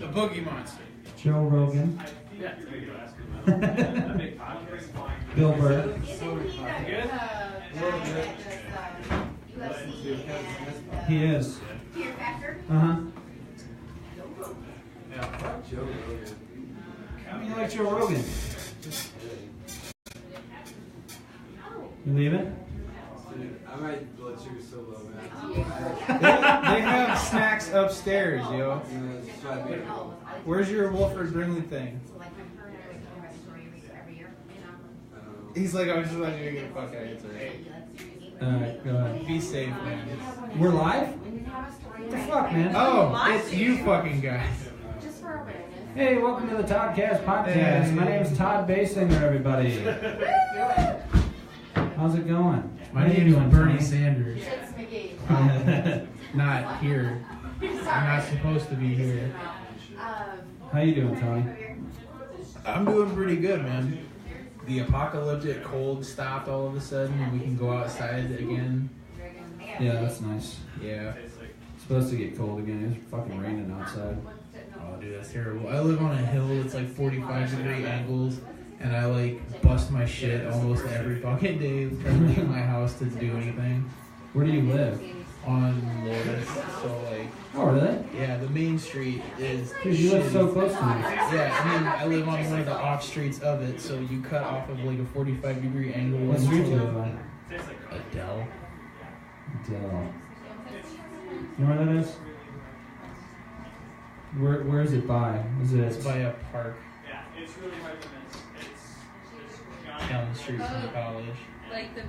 The Boogie Monster. Joe Rogan. Yeah. Bill Burr. He is. Uh-huh. Joe Rogan. How do you like Joe Rogan? You leaving? My blood sugar's so low, man. They have snacks upstairs, yo. Where's your Wilford Brimley thing? He's like, I was just letting you get a fuck out of here. Alright, go ahead. Be safe, man. We're live? What the fuck, man? Oh, it's you fucking guys. Hey, welcome to the Toddcast podcast. My name's Todd Baysinger, everybody. How's it going? My name is Bernie Sanders. Not here. I'm not supposed to be here. How you doing, Tony? I'm doing pretty good, man. The apocalyptic cold stopped all of a sudden, and we can go outside again. Yeah, that's nice. Yeah. It's supposed to get cold again. It's fucking raining outside. Oh, dude, that's terrible. I live on a hill that's like 45-degree angles, and I like bust my shit almost every fucking day trying to leave my house to do anything. Where do you live? On Wallace, so like. Oh, really? Yeah, the main street is. Dude, you live so close to me. Yeah, I mean, I live on one of the off streets of it, so you cut off of like a 45-degree angle. What street do you live on? Adele. Adele. You know where that is? Where is it by? Is it? It's by a park Yeah, it's really hard to miss. It's down the street from the college. Like the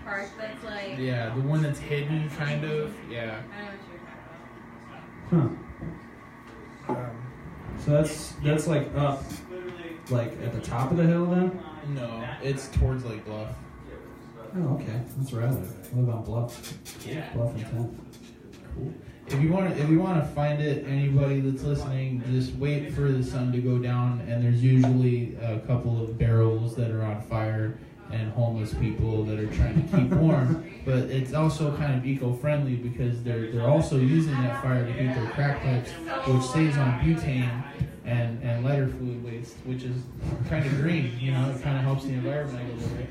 park that's like. Yeah, the one that's hidden, kind of. Yeah. I know what you're talking about. Huh. So that's like up, like at the top of the hill then? No, it's towards Lake Bluff. Oh, okay. That's where I live. I live on Bluff. Yeah. Bluff and 10. Cool. If you want to find it, anybody that's listening, just wait for the sun to go down, and there's usually a couple of barrels that are on fire and homeless people that are trying to keep warm. But it's also kind of eco-friendly because they're also using that fire to heat their crack pipes, which saves on butane and lighter fluid waste, which is kind of green. You know, it kind of helps the environment a little bit.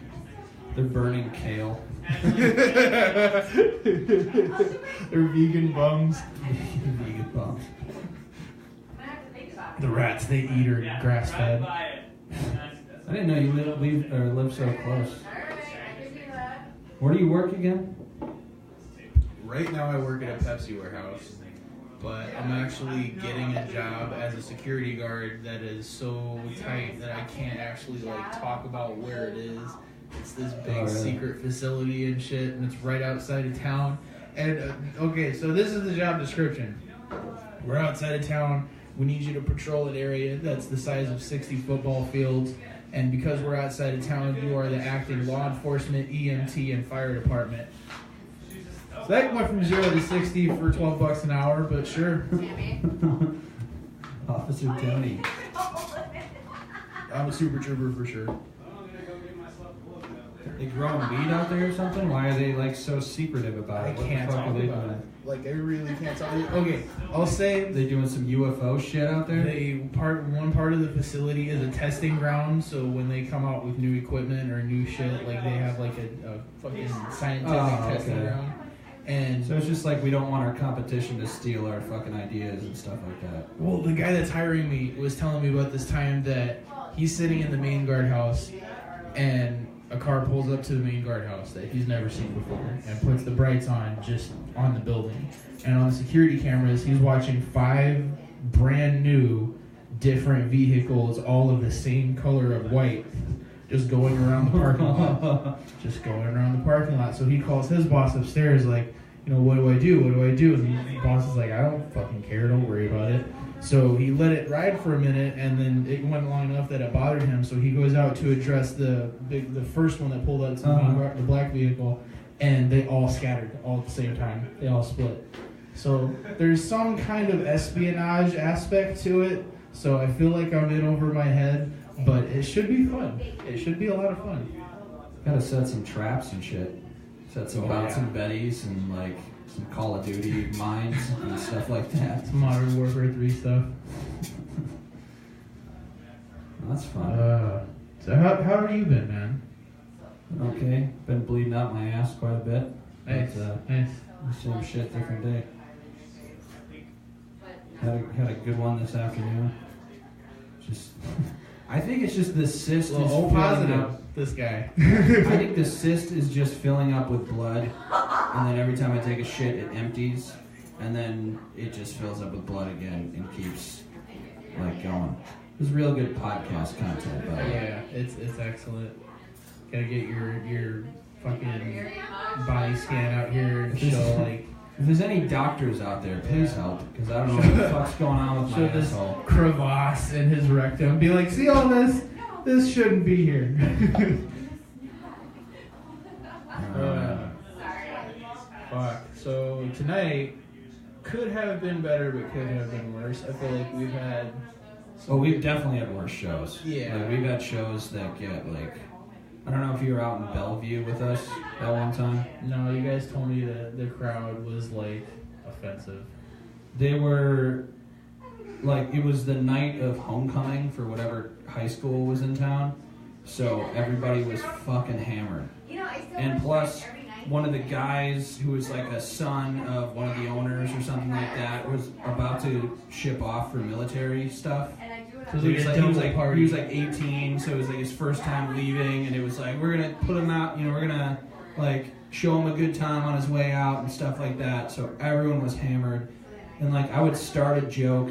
They're burning kale. They're vegan bums. Vegan bums. The rats they eat are grass-fed. I didn't know you live so close. Where do you work again? Right now I work at a Pepsi warehouse, but I'm actually getting a job as a security guard that is so tight that I can't actually like talk about where it is. It's this big secret facility and shit, and it's right outside of town. And okay, so this is the job description. We're outside of town. We need you to patrol an area that's the size of 60 football fields. And because we're outside of town, you are the acting law enforcement, EMT, and fire department. So that went from 0 to 60 for $12 an hour, but sure. Officer Tony. I'm a super trooper for sure. They growing weed out there or something? Why are they like so secretive about it? I can't talk about it. Like I really can't talk. Okay, I'll say they doing some UFO shit out there. One part of the facility is a testing ground. So when they come out with new equipment or new shit, like they have like a fucking scientific testing ground. And so it's just like we don't want our competition to steal our fucking ideas and stuff like that. Well, the guy that's hiring me was telling me about this time that he's sitting in the main guardhouse and a car pulls up to the main guardhouse that he's never seen before and puts the brights on just on the building. And on the security cameras, he's watching 5 brand new different vehicles, all of the same color of white, just going around the parking lot. So he calls his boss upstairs like, you know, what do I do? And the boss is like, I don't fucking care. Don't worry about it. So he let it ride for a minute, and then it went long enough that it bothered him. So he goes out to address the first one that pulled out to the black vehicle, and they all scattered all at the same time. They all split. So there's some kind of espionage aspect to it. So I feel like I'm in over my head, but it should be fun. It should be a lot of fun. Gotta set some traps and shit. Set some bouncing betties and like some Call of Duty mines and stuff like that. Some Modern Warfare 3 stuff. That's fun. So how have you been, man? Okay, been bleeding out my ass quite a bit. Nice, But, nice. same shit, different day. Had a good one this afternoon. Just, I think it's just the cyst is Well, filling positive. up. This guy. I think the cyst is just filling up with blood, and then every time I take a shit, it empties, and then it just fills up with blood again and keeps like going. It's real good podcast content, by the way. Yeah, it's excellent. Gotta get your fucking body scan out here and show like. If there's any doctors out there, please help, because I don't know what the fuck's going on with my Show this asshole. crevasse in his rectum. Be like, see all this? This shouldn't be here. Fuck. So tonight could have been better, but could have been worse. I feel like we've had. Oh, we've definitely had worse shows. Yeah. Like, we've had shows that get like, I don't know if you were out in Bellevue with us that one time. No, you guys told me that the crowd was like offensive. They were like, it was the night of homecoming for whatever high school was in town, so everybody was fucking hammered. And plus, one of the guys who was like a son of one of the owners or something like that was about to ship off for military stuff. So He was, like, he, was like, party. he was like 18, so it was like his first time leaving, and it was like, we're gonna put him out, you know, we're gonna like show him a good time on his way out and stuff like that. So everyone was hammered, and like I would start a joke,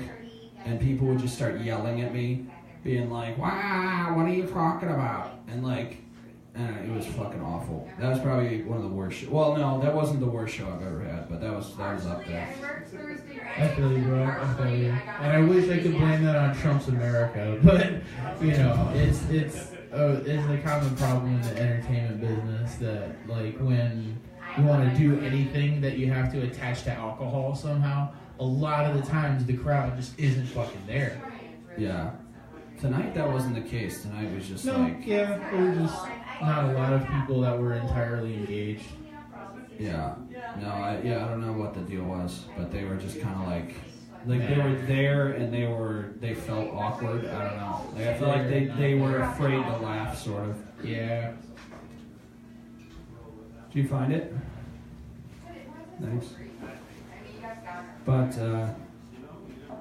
and people would just start yelling at me, being like, "Wow, what are you talking about?" And like, it was fucking awful. That was probably one of the worst. Well, no, that wasn't the worst show I've ever had, but that was up there. I feel you, bro. I feel you. And I wish I could blame that on Trump's America, but you know, it's a common problem in the entertainment business that like when you want to do anything that you have to attach to alcohol somehow, a lot of the times the crowd just isn't fucking there. Yeah. Tonight that wasn't the case. Tonight was just No, like, yeah, there were just not a lot of people that were entirely engaged. yeah. No, I don't know what the deal was, but they were just kind of like they were there and they felt awkward. I don't know. Like I feel like they were afraid to laugh, sort of. Yeah. Did you find it? Thanks. But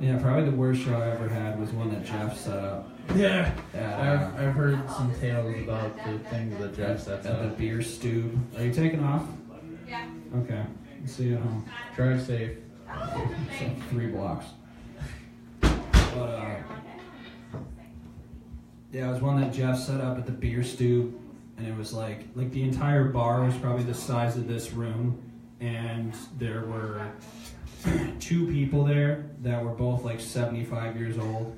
yeah, probably the worst show I ever had was one that Jeff set up. Yeah. At, I've heard some tales about the things that Jeff sets at the up. Beer Stoop. Are you taking off? Yeah. Okay. See you at home. Drive safe. So 3 blocks. But yeah, it was one that Jeff set up at the Beer Stoop, and it was like the entire bar was probably the size of this room, and there were 2 people there that were both like 75 years old,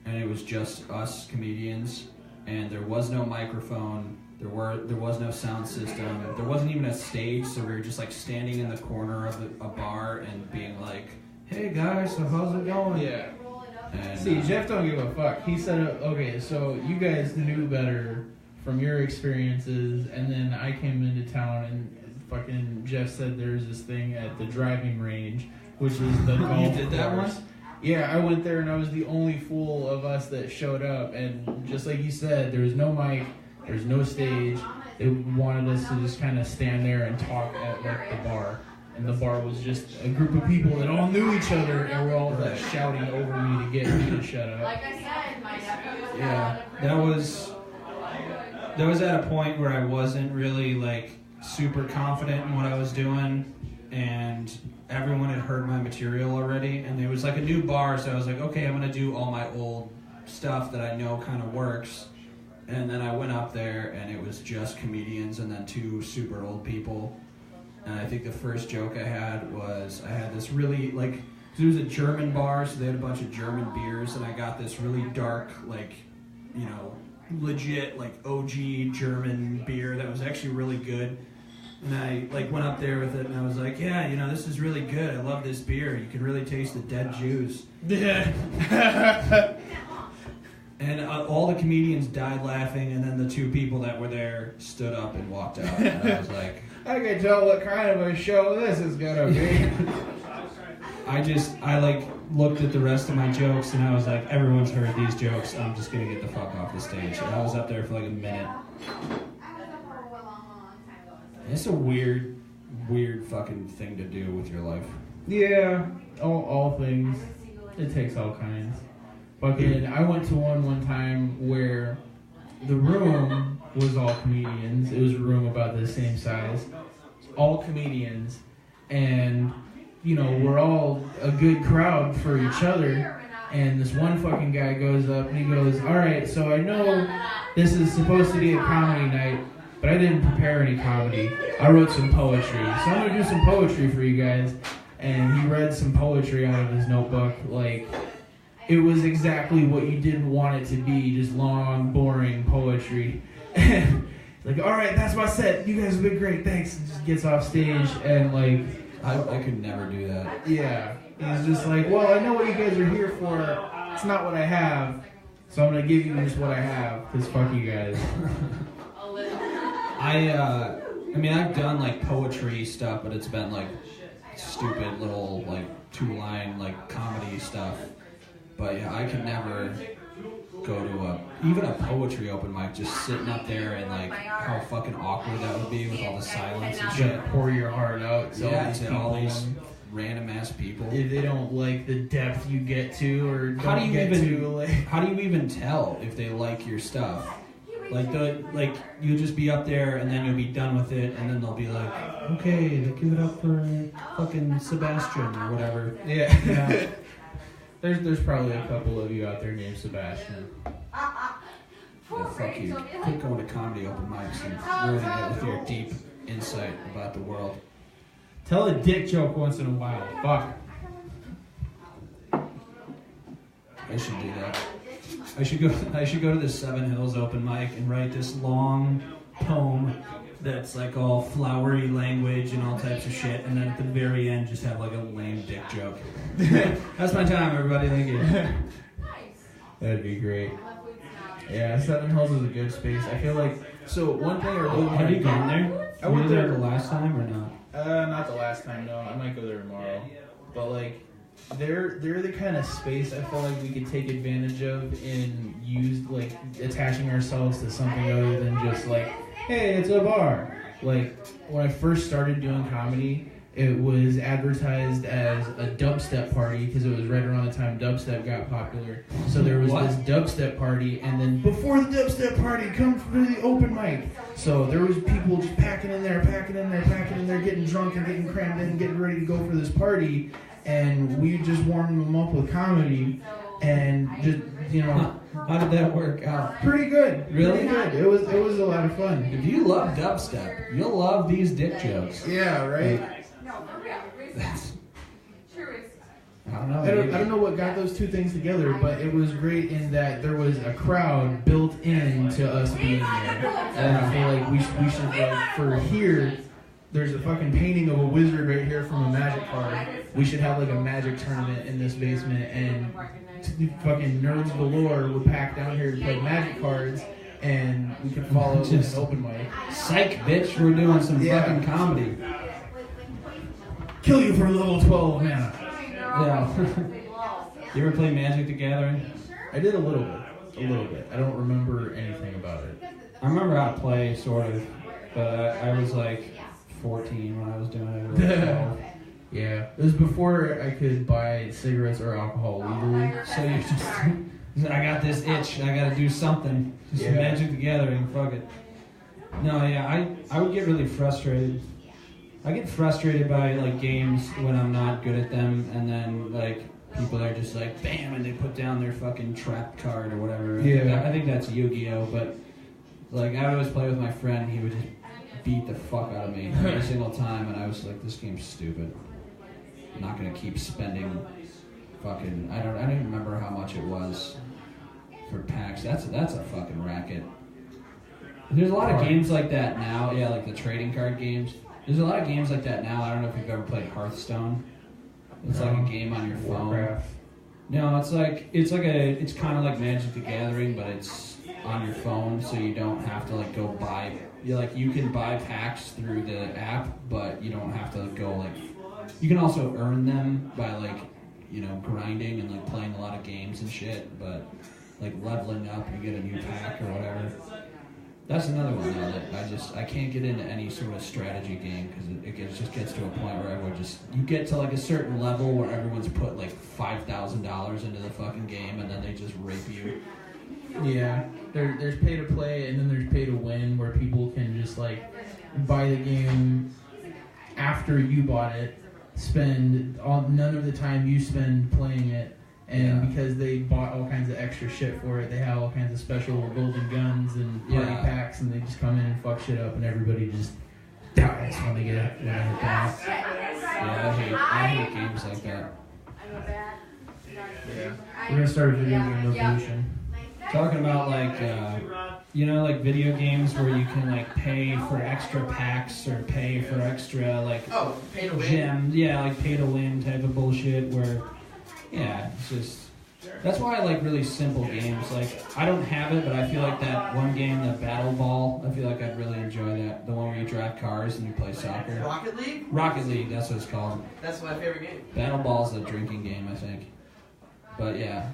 and it was just us comedians, and there was no microphone. There was no sound system. There wasn't even a stage, so we were just like standing in the corner of a bar and being like, "Hey guys, so how's it going?" Yeah. And, See, Jeff don't give a fuck. He set up, okay, so you guys knew better from your experiences, and then I came into town and fucking Jeff said there's this thing at the driving range, which is the golf You did that course. one? Yeah, I went there and I was the only fool of us that showed up, and just like you said, there was no mic, there's no stage. They wanted us to just kind of stand there and talk at like the bar. And the bar was just a group of people that all knew each other and were all like shouting over me to get me to shut up. Like I said, my nephew. Yeah, that was at a point where I wasn't really like super confident in what I was doing, and everyone had heard my material already, and it was like a new bar, so I was like, okay, I'm gonna do all my old stuff that I know kind of works. And then I went up there, and it was just comedians and then 2 super old people. And I think the first joke I had was I had this really, like, 'cause it was a German bar, so they had a bunch of German beers, and I got this really dark, like, you know, legit, like, OG German beer that was actually really good. And I, like, went up there with it, and I was like, yeah, you know, this is really good. I love this beer. You can really taste the dead Jews. Yeah. And all the comedians died laughing, and then the 2 people that were there stood up and walked out. And I was like, I can tell what kind of a show this is gonna be. I looked at the rest of my jokes and I was like, everyone's heard these jokes. I'm just gonna get the fuck off the stage. And I was up there for like a minute. It's a weird fucking thing to do with your life. Yeah, all things. It takes all kinds. Fucking, I went to one time where the room was all comedians. It was a room about the same size. All comedians. And, you know, we're all a good crowd for each other. And this one fucking guy goes up and he goes, all right, so I know this is supposed to be a comedy night, but I didn't prepare any comedy. I wrote some poetry. So I'm going to do some poetry for you guys. And he read some poetry out of his notebook. Like, it was exactly what you didn't want it to be, just long, boring poetry. And like, all right, that's my set. You guys have been great, thanks. And just gets off stage and like... I could never do that. Yeah. He's just like, well, I know what you guys are here for. It's not what I have. So I'm going to give you just what I have, because fuck you guys. I mean, I've done like poetry stuff, but it's been like stupid little like 2-line like comedy stuff. But yeah, I could never go to even a poetry open mic, just sitting up there and like how fucking awkward that would be with all the silence and shit. Pour your heart out to all these random ass people. If they don't like the depth you get to, or how do you even tell if they like your stuff? Like you'll just be up there and then you'll be done with it and then they'll be like, okay, give it up for fucking Sebastian or whatever. Yeah. There's probably a couple of you out there named Sebastian. Yeah, fuck you. Quit going to comedy open mics and ruining it with your deep insight about the world. Tell a dick joke once in a while. Fuck. I should do that. I should go to the Seven Hills open mic and write this long poem that's like all flowery language and all types of shit, and then at the very end just have like a lame dick joke. That's my time, everybody. Thank you. That'd be great. Yeah, Seven Hills is a good space. I feel like, so one thing I really want to... Have you gone there? I went there the last time or not? Not the last time, no. I might go there tomorrow. But like, they're the kind of space I feel like we could take advantage of and use, like, attaching ourselves to something other than just like, hey, it's a bar. Like, when I first started doing comedy, it was advertised as a dubstep party because it was right around the time dubstep got popular. So there was this dubstep party, and then before the dubstep party, come for the open mic. So there was people just packing in there, getting drunk and getting crammed in, getting ready to go for this party. And we just warmed them up with comedy, and just, you know. How did that work out? Pretty good. Really? Pretty good. It was a lot of fun. If you love dubstep, you'll love these dick jokes. Yeah, right? I don't know. I don't know what got those two things together, but it was great in that there was a crowd built into us being there. And I feel like we should like, for here, there's a fucking painting of a wizard right here from a magic card. We should have like a magic tournament in this basement, and fucking nerds galore would pack down here to play magic cards, and we could follow it with an open mic. Psych, bitch, we're doing some fucking comedy. Kill you for level 12 mana. Yeah. You ever play Magic the Gathering? I did a little bit. I don't remember anything about it. I remember how to play, sort of, but I was like 14 when I was doing it. Yeah, it was before I could buy cigarettes or alcohol legally. So you just, I got this itch, I gotta do something. Just Magic the Gathering, fuck it. No, yeah, I would get really frustrated. I get frustrated by like games when I'm not good at them, and then like people are just like bam, and they put down their fucking trap card or whatever. I think that's Yu-Gi-Oh, but like I always play with my friend, he would just beat the fuck out of me every single time, and I was like, this game's stupid. I'm not gonna keep spending fucking I don't even remember how much it was for packs. That's a fucking racket. There's a lot of games like that now, like the trading card games. There's a lot of games like that now. I don't know if you've ever played Hearthstone. It's like a game on your phone. Warcraft. No, it's kind of like Magic the Gathering, but it's on your phone, so you don't have to like go buy. You can buy packs through the app, but you don't have to go like. You can also earn them by like grinding and like playing a lot of games and shit, but like leveling up, you get a new pack or whatever. That's another one though that I can't get into any sort of strategy game because it just gets to a point where you get to like a certain level where everyone's put like $5,000 into the fucking game and then they just rape you. Yeah, there's pay to play and then there's pay to win where people can just like buy the game after you bought it, spend none of the time you spend playing it. And because they bought all kinds of extra shit for it, they have all kinds of special golden guns and party packs, and they just come in and fuck shit up, and everybody just dies when they hit that. Yeah, I hate games like that. Yeah, we're gonna start a video game revolution. Talking about like, like video games where you can like pay for extra packs or pay for extra like pay to win. gems. Yeah, like pay to win type of bullshit where. Yeah, it's just... That's why I like really simple games. Like, I don't have it, but I feel like that one game, the Battle Ball, I feel like I'd really enjoy that. The one where you drive cars and you play soccer. Rocket League? Rocket League, that's what it's called. That's my favorite game. Battle Ball's a drinking game, I think. But yeah.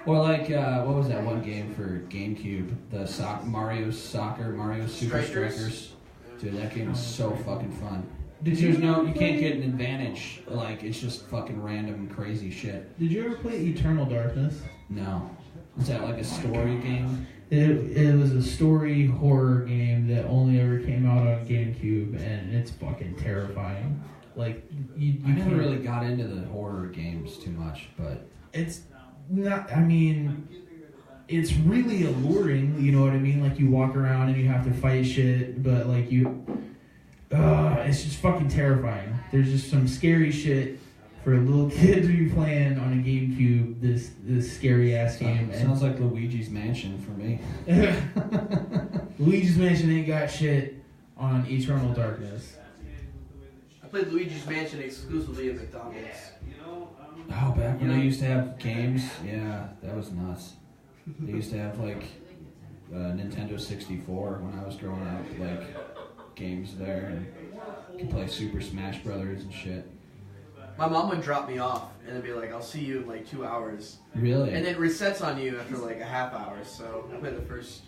Or like, what was that one game for GameCube? The Mario Super Strikers. Dude, that game is so fucking fun. You can't get an advantage. Like, it's just fucking random crazy shit. Did you ever play Eternal Darkness? No. Is that like a story game? It was a story horror game that only ever came out on GameCube, and it's fucking terrifying. Like, you never really got into the horror games too much, but... It's not, I mean... It's really alluring, you know what I mean? Like, you walk around and you have to fight shit, but like it's just fucking terrifying. There's just some scary shit for little kids to be playing on a GameCube, this scary ass game. Sounds like Luigi's Mansion for me. Luigi's Mansion ain't got shit on Eternal Darkness. I played Luigi's Mansion exclusively at McDonald's. Oh, back when they used to have games? Yeah, that was nuts. They used to have like Nintendo 64 when I was growing up, like games there, and you could play Super Smash Brothers and shit. My mom would drop me off and then be like, I'll see you in like 2 hours. Really? And it resets on you after like a half hour, so I played the first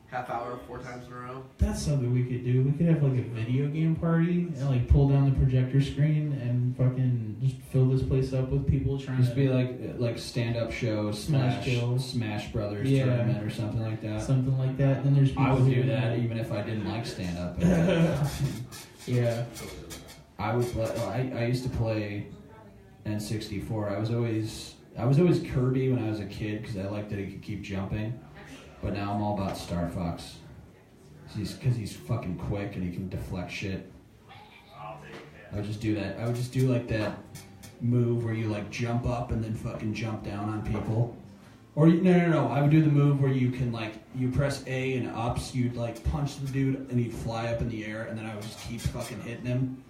half hour 4 times in a row. That's something we could do. We could have like a video game party and like pull down the projector screen and fucking just fill this place up with people trying to... be like stand-up shows, Smash Brothers tournament or something like that. Something like that. Then there's people I would do that even if I didn't like stand-up. Yeah. I would play... I used to play N64. I was always Kirby when I was a kid because I liked that he could keep jumping. But now I'm all about Star Fox. Because he's fucking quick and he can deflect shit. I would just do that. I would just do like that move where you like jump up and then fucking jump down on people. Or no. I would do the move where you can like, you press A and ups, you'd like punch the dude and he'd fly up in the air and then I would just keep fucking hitting him.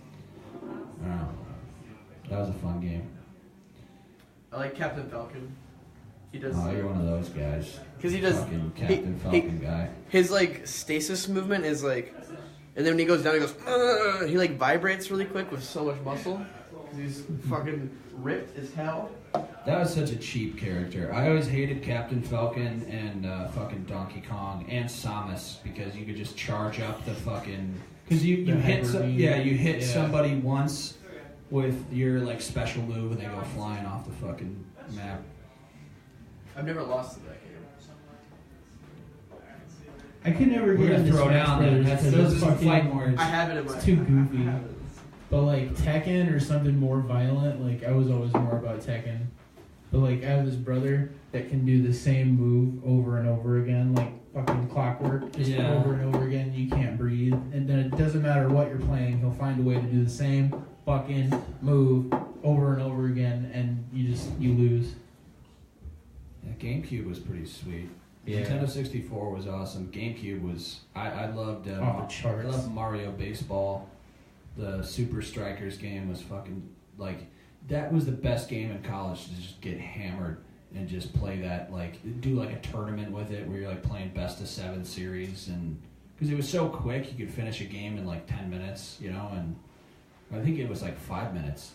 I don't know. That was a fun game. I like Captain Falcon. He does. Oh, you're one of those guys. Because he does. Fucking Captain Falcon guy. His like stasis movement is like, and then when he goes down, he goes. He like vibrates really quick with so much muscle. He's fucking ripped as hell. That was such a cheap character. I always hated Captain Falcon and fucking Donkey Kong and Samus because you could just charge up the fucking. Because you hit somebody once with your like special move and they go flying off the fucking map. I've never lost to that game. I could never get into throw Smash down Brothers that. because Those are fight words. I have it in my. It's too goofy. But like Tekken or something more violent, like I was always more about Tekken. But like I have this brother that can do the same move over and over again, like fucking clockwork, just over and over again. You can't breathe, and then it doesn't matter what you're playing, he'll find a way to do the same fucking move over and over again, and you lose. Yeah, GameCube was pretty sweet. Yeah. Nintendo 64 was awesome. GameCube was... I loved... charts. I loved Mario Baseball. The Super Strikers game was fucking... Like, that was the best game in college to just get hammered and just play that, like... Do, like, a tournament with it where you're, like, playing best-of-7 series. And because it was so quick, you could finish a game in, like, 10 minutes, you know? And I think it was, like, 5 minutes.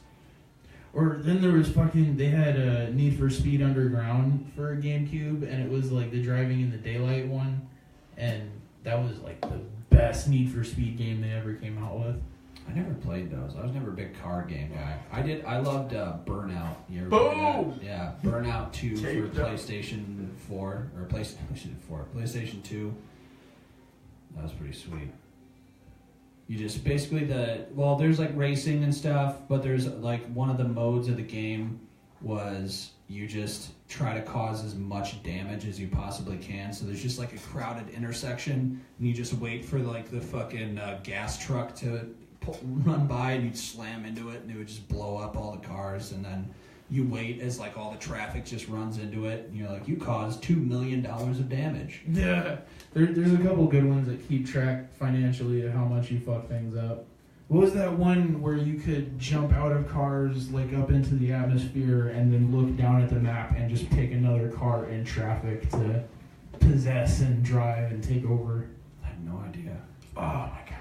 Or then there was they had a Need for Speed Underground for GameCube, and it was like the driving in the daylight one, and that was like the best Need for Speed game they ever came out with. I never played those. I was never a big card game guy. I loved Burnout. You ever Boom! play that? Yeah, Burnout 2 for PlayStation 4 or PlayStation 2. That was pretty sweet. You just basically there's like racing and stuff, but there's like one of the modes of the game was you just try to cause as much damage as you possibly can. So there's just like a crowded intersection, and you just wait for like the fucking gas truck to run by, and you'd slam into it, and it would just blow up all the cars, and then you wait as like all the traffic just runs into it, and you're like, you caused $2 million of damage. Yeah, there's a couple good ones that keep track financially of how much you fuck things up. What was that one where you could jump out of cars like up into the atmosphere and then look down at the map and just pick another car in traffic to possess and drive and take over? I have no idea. Oh my god.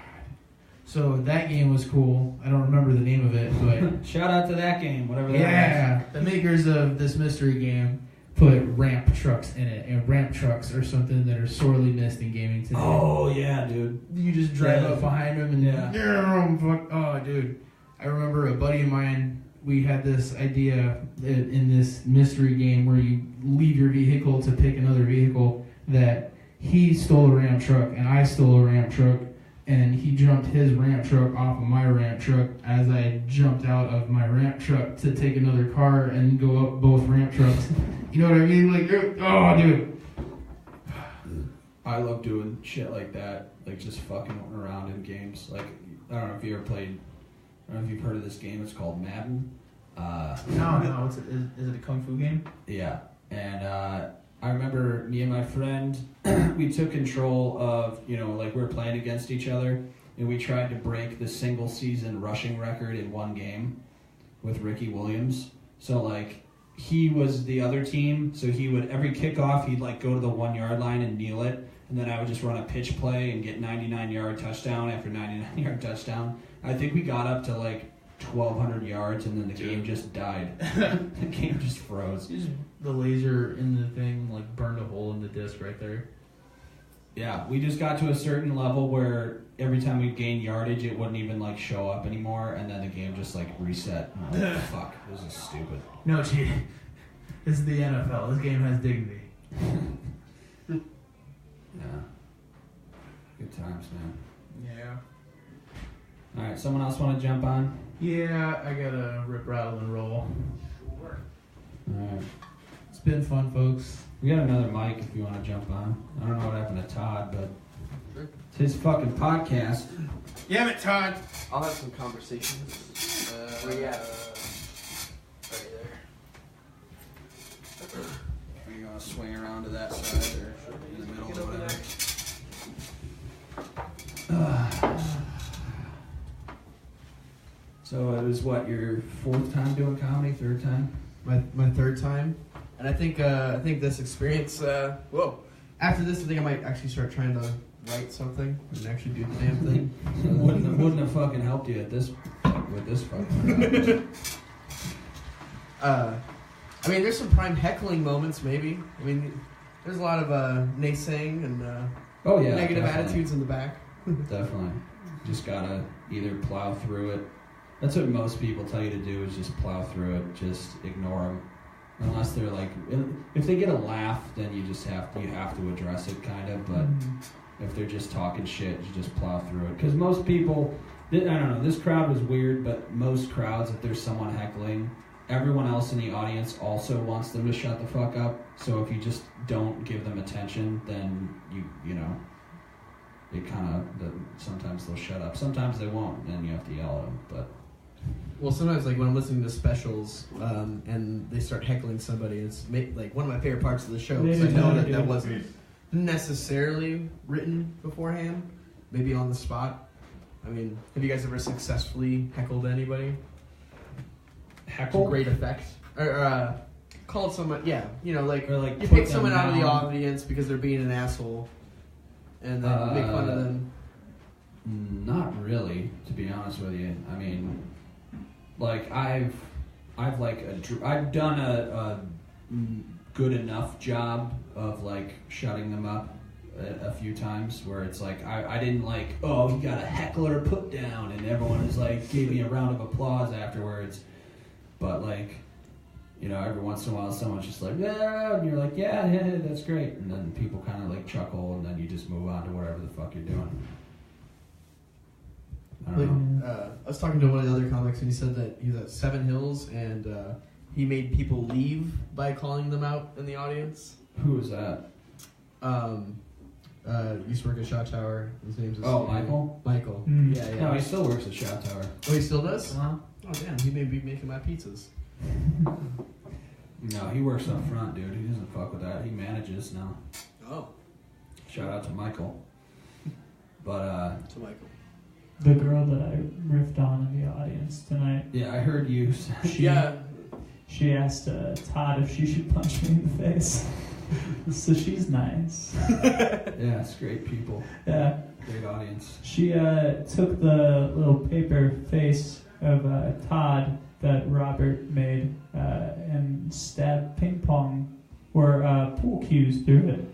So that game was cool. I don't remember the name of it, but shout out to that game, whatever that was. Yeah, the makers of this mystery game put ramp trucks in it, and ramp trucks are something that are sorely missed in gaming today. Oh yeah, dude. You just drive up behind them and yeah. Oh, dude. I remember a buddy of mine, we had this idea in this mystery game where you leave your vehicle to pick another vehicle, that he stole a ramp truck and I stole a ramp truck, and he jumped his ramp truck off of my ramp truck as I jumped out of my ramp truck to take another car and go up both ramp trucks. You know what I mean? Like, oh, dude. I love doing shit like that, like just fucking around in games. Like, I don't know if you ever played, I don't know if you've heard of this game, it's called Madden. No, is it a kung fu game? Yeah, and I remember me and my friend, we took control of, like we were playing against each other, and we tried to break the single season rushing record in one game with Ricky Williams. So like, he was the other team, so he would, every kickoff, he'd like go to the 1 yard line and kneel it, and then I would just run a pitch play and get 99-yard touchdown after 99-yard touchdown. I think we got up to like 1,200 yards, and then the game just died. The game just froze. The laser in the thing like burned a hole in the disc right there. Yeah, we just got to a certain level where every time we gained yardage, it wouldn't even like show up anymore, and then the game just like reset. Oh, like, fuck, this is stupid. No cheating. This is the NFL. This game has dignity. Yeah. Good times, man. Yeah. All right, someone else want to jump on? Yeah, I gotta rip, rattle, and roll. Sure. All right. It's been fun, folks. We got another mic if you want to jump on. I don't know what happened to Todd, but it's his fucking podcast. Damn it, Todd. I'll have some conversations. Where you at? Right there. Are you going to swing around to that side or in the middle or whatever? So it was what, your fourth time doing comedy, third time? My third time, and I think this experience. After this, I think I might actually start trying to write something and actually do the damn thing. So it wouldn't have fucking helped you at this with this fucking. I mean, there's some prime heckling moments, maybe. I mean, there's a lot of naysaying and negative definitely. attitudes in the back. Definitely, just gotta either plow through it. That's what most people tell you to do, is just plow through it. Just ignore them. Unless they're like, if they get a laugh, then you have to address it, kind of. But if they're just talking shit, you just plow through it. Because most people, I don't know, this crowd was weird, but most crowds, if there's someone heckling, everyone else in the audience also wants them to shut the fuck up. So if you just don't give them attention, then you know, it kind of, sometimes they'll shut up. Sometimes they won't, and you have to yell at them. But Well, sometimes, like, when I'm listening to specials and they start heckling somebody, it's like one of my favorite parts of the show, because I know that wasn't necessarily written beforehand, maybe on the spot. I mean, have you guys ever successfully heckled anybody? heckle? To great effect? Or called someone, yeah, you know, like, Or, like, you put pick someone them out of the down. audience because they're being an asshole, and then make fun of them. Not really, to be honest with you. I mean, like, I've I've done a good enough job of like shutting them up a few times where it's like I didn't like, oh, he got a heckler put down and everyone is like gave me a round of applause afterwards, but like, you know, every once in a while someone's just like, yeah, and you're like, yeah, that's great, and then people kind of like chuckle and then you just move on to whatever the fuck you're doing. I don't know. I was talking to one of the other comics and he said that he was at Seven Hills and he made people leave by calling them out in the audience. Who was that? Used to work at Shot Tower. His name's Michael? Michael. Mm. Yeah. No, he still works at Shot Tower. Oh, he still does? Uh-huh. Oh, damn. He may be making my pizzas. No, he works up front, dude. He doesn't fuck with that. He manages now. Oh. Shout out to Michael. But, To Michael. The girl that I riffed on in the audience tonight. yeah, I heard you. She asked Todd if she should punch me in the face. So she's nice. Yeah, it's great people. Yeah. Great audience. She took the little paper face of Todd that Robert made and stabbed ping pong or pool cues through it.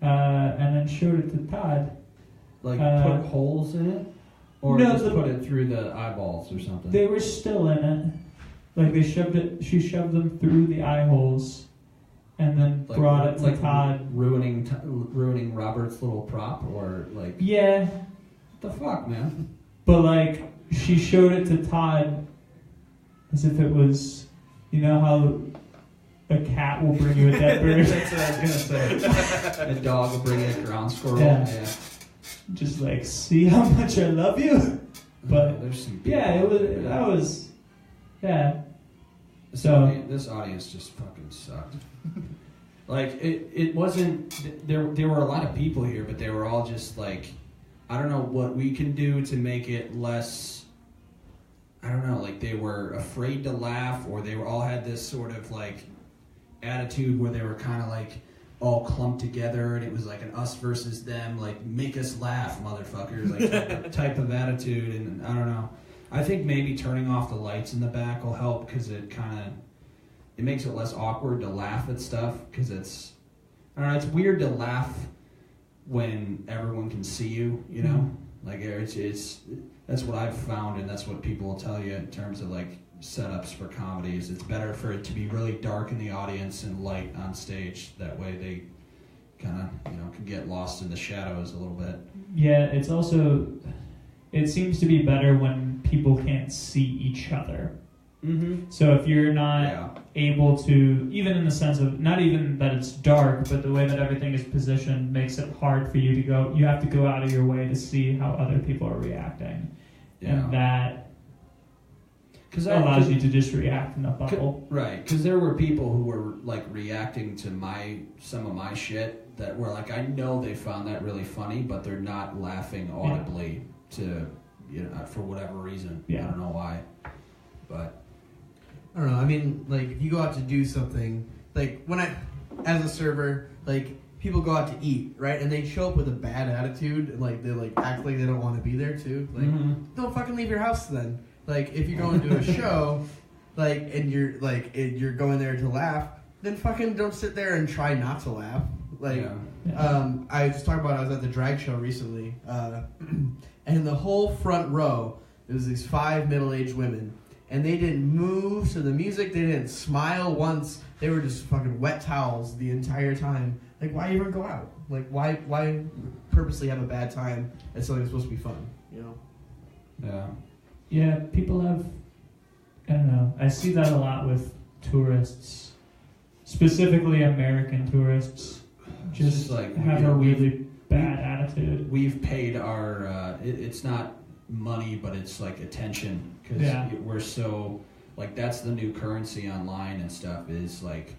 And then showed it to Todd. Like put holes in it? Or no, just put it through the eyeballs or something? They were still in it. Like she shoved them through the eye holes and then like, brought it to like Todd. Ruining Robert's little prop or like... Yeah. What the fuck, man? But like, she showed it to Todd as if it was, you know how a cat will bring you a dead bird? That's what I was going to say. A dog will bring you a ground squirrel. Yeah. Just like, see how much I love you? But there's some yeah, that was, yeah. This audience just fucking sucked. Like, it wasn't, there were a lot of people here, but they were all just like, I don't know what we can do to make it less, I don't know, like they were afraid to laugh, or they were all had this sort of like attitude where they were kind of like all clumped together, and it was like an us versus them, like make us laugh, motherfuckers, like type of attitude, and I don't know. I think maybe turning off the lights in the back will help because it makes it less awkward to laugh at stuff because I don't know, it's weird to laugh when everyone can see you, you know? Like it's that's what I've found, and that's what people will tell you in terms of like setups for comedies. It's better for it to be really dark in the audience and light on stage. That way they kind of, you know, can get lost in the shadows a little bit. Yeah, it's also, it seems to be better when people can't see each other. Mm-hmm. So if you're not able to, even in the sense of, not even that it's dark, but the way that everything is positioned makes it hard for you to go, you have to go out of your way to see how other people are reacting. Yeah. And that allows you to just react in a bubble. Right, because there were people who were like reacting to some of my shit that were like, I know they found that really funny, but they're not laughing audibly to, you know, for whatever reason. I don't know why, but... I don't know. I mean, like, if you go out to do something, like, as a server, like, people go out to eat, right? And they show up with a bad attitude, and, like, they, like, act like they don't want to be there, too. Like, don't fucking leave your house, then. Like, if you're going to a show, like, and you're going there to laugh, then fucking don't sit there and try not to laugh. Like, I was talking about, I was at the drag show recently, and the whole front row, it was these 5 middle-aged women, and they didn't move to the music. They didn't smile once. They were just fucking wet towels the entire time. Like, why even go out? Like, why purposely have a bad time at something that's supposed to be fun? You know? Yeah. Yeah, people have, I don't know. I see that a lot with tourists, specifically American tourists. Just like have a really bad attitude. We've paid our. It's not money, but it's like attention. Because we're so, like, that's the new currency online and stuff, is like,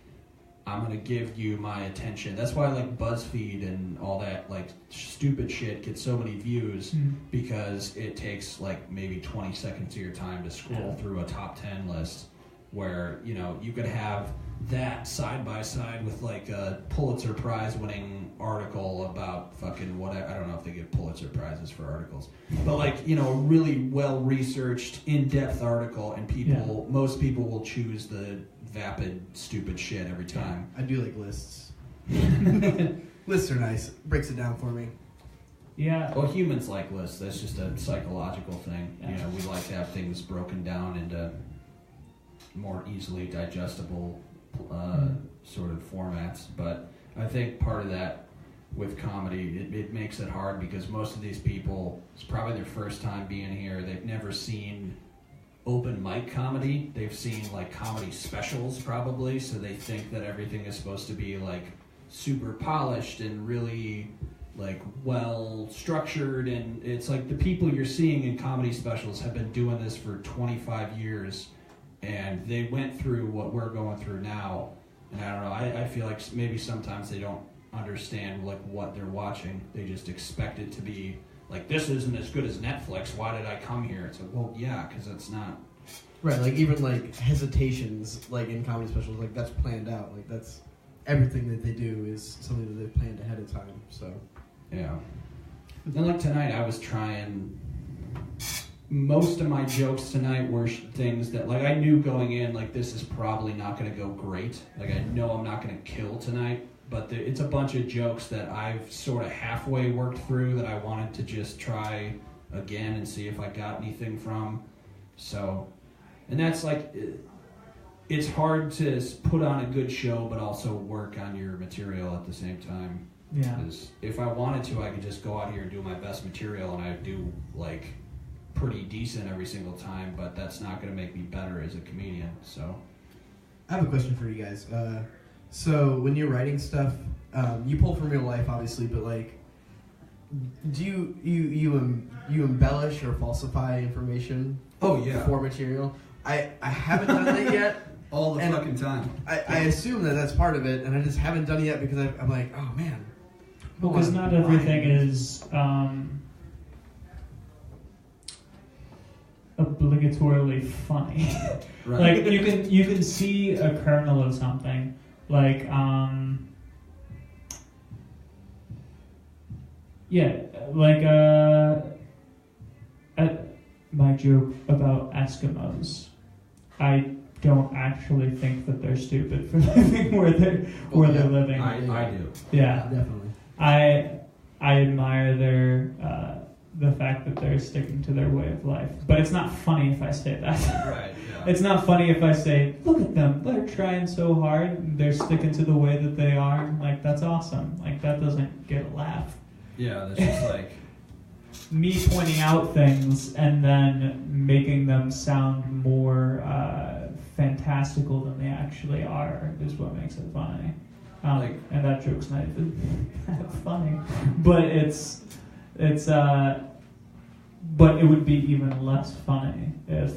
I'm going to give you my attention. That's why, like, BuzzFeed and all that, like, stupid shit gets so many views, because it takes, like, maybe 20 seconds of your time to scroll through a top 10 list. where, you know, you could have that side by side with like a Pulitzer Prize winning article about fucking what I don't know if they give Pulitzer Prizes for articles, but like, you know, a really well researched, in-depth article, and most people will choose the vapid, stupid shit every time. I do like lists. Lists are nice. Breaks it down for me. Yeah. Well, humans like lists. That's just a psychological thing. Yeah. You know, we like to have things broken down into more easily digestible sort of formats. But I think part of that with comedy, it makes it hard because most of these people, it's probably their first time being here. They've never seen open mic comedy. They've seen like comedy specials probably, so they think that everything is supposed to be like super polished and really like well structured, and it's like the people you're seeing in comedy specials have been doing this for 25 years and they went through what we're going through now, and I don't know, I feel like maybe sometimes they don't understand like what they're watching. They just expect it to be like, this isn't as good as Netflix, why did I come here? It's like, well, yeah, because it's not. Right, like even like hesitations like in comedy specials, like that's planned out. Like that's everything that they do is something that they've planned ahead of time. So yeah. And like tonight, I was trying. Most of my jokes tonight were things that, like, I knew going in, like, this is probably not going to go great. Like, I know I'm not going to kill tonight, but it's a bunch of jokes that I've sort of halfway worked through that I wanted to just try again and see if I got anything from. So, and that's like, it's hard to put on a good show, but also work on your material at the same time. Yeah. Because if I wanted to, I could just go out here and do my best material, and I do, like, pretty decent every single time, but that's not going to make me better as a comedian. So I have a question for you guys. So when you're writing stuff, you pull from real life, obviously, but like, do you embellish or falsify information? Oh yeah, for material. I haven't done that yet. All the and fucking time. I assume that that's part of it, and I just haven't done it yet because I'm like, oh man. Because not everything is obligatorily funny. Right. Like you can see a kernel of something. Like my joke about Eskimos. I don't actually think that they're stupid for living where they're living. I do. Yeah, definitely. I admire their the fact that they're sticking to their way of life. But it's not funny if I say that. Right. Yeah. It's not funny if I say, look at them, they're trying so hard, they're sticking to the way that they are. Like, that's awesome. Like, that doesn't get a laugh. Yeah, that's just like Me pointing out things and then making them sound more fantastical than they actually are is what makes it funny. And that joke's not even that funny, but but it would be even less funny if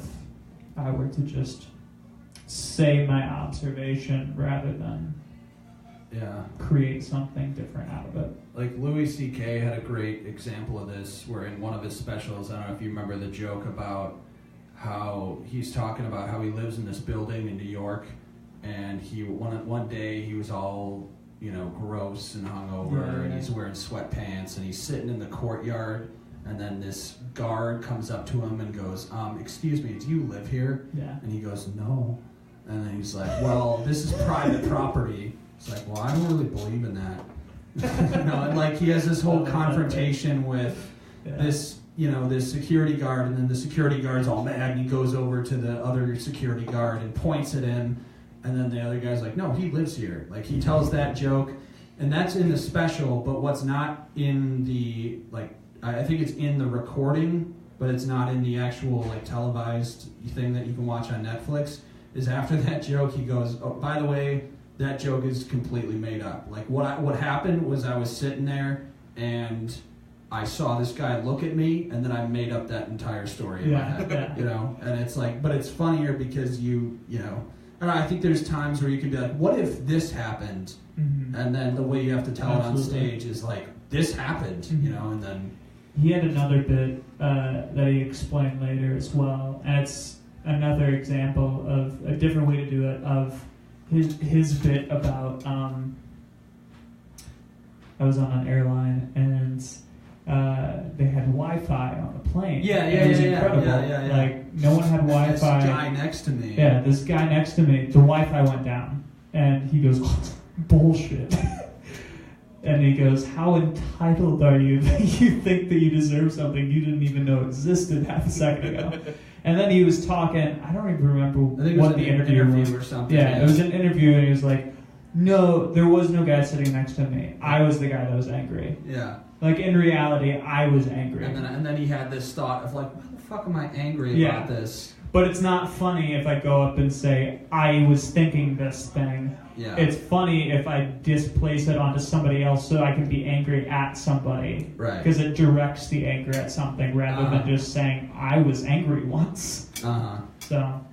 I were to just say my observation rather than create something different out of it. Like Louis C.K. had a great example of this, where in one of his specials, I don't know if you remember the joke about how he's talking about how he lives in this building in New York, and one day he was all, you know, gross and hungover, and he's wearing sweatpants, and he's sitting in the courtyard, and then this guard comes up to him and goes, excuse me, do you live here? Yeah. And he goes, no. And then he's like, well, this is private property. It's like, well, I don't really believe in that. And like he has this whole confrontation with this, you know, this security guard, and then the security guard's all mad, and he goes over to the other security guard and points at him. And then the other guy's like, no, he lives here. Like, he tells that joke, and that's in the special, but what's not in the, like, I think it's in the recording, but it's not in the actual, like, televised thing that you can watch on Netflix, is after that joke, he goes, oh, by the way, that joke is completely made up. Like, what happened was I was sitting there, and I saw this guy look at me, and then I made up that entire story in my head, you know? And it's like, but it's funnier because you know, I don't know, I think there's times where you could be like, what if this happened? Mm-hmm. And then the way you have to tell it on stage is like, this happened, you know, and then... He had another bit that he explained later as well, and it's another example of a different way to do it, of his bit about I was on an airline and they had Wi-Fi on the plane. It was incredible. Yeah. Like, no one had Wi-Fi. This guy next to me. Yeah, this guy next to me, the Wi-Fi went down. And he goes, bullshit. And he goes, how entitled are you that you think that you deserve something you didn't even know existed half a second ago? And then he was talking, I don't even remember what the interview was. Or something. Yeah, it was an interview, and he was like, no, there was no guy sitting next to me. I was the guy that was angry. Yeah. Like, in reality, I was angry. And then he had this thought of like, why the fuck am I angry about this? But it's not funny if I go up and say, I was thinking this thing. Yeah. It's funny if I displace it onto somebody else so I can be angry at somebody. Right. Because it directs the anger at something rather than just saying, I was angry once. So.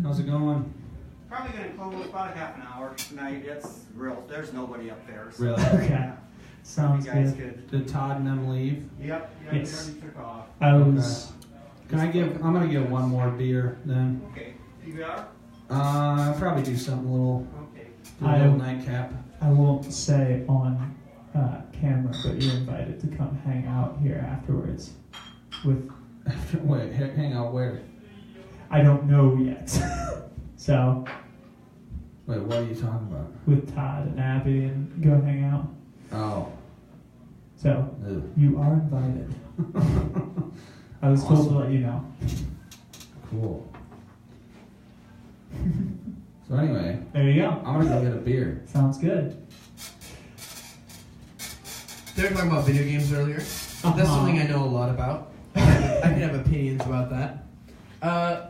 How's it going? Probably going to close about half an hour tonight. It's real. There's nobody up there. So. Really? Okay. Sounds you guys good. Did Todd and them leave? Yep. Yes. They already took off. I'm gonna get one more beer then. Okay. You are? I'll probably do something a little, Okay. do a little nightcap. I won't say on camera, but you're invited to come hang out here afterwards. Wait, hang out where? I don't know yet. So. Wait, what are you talking about? With Todd and Abby and go hang out. Oh. So, Ew. you are invited. I was told to let you know. Cool. So anyway. There you go. I'm gonna go get a beer. Sounds good. They were talking about video games earlier. That's something I know a lot about. I can have opinions about that.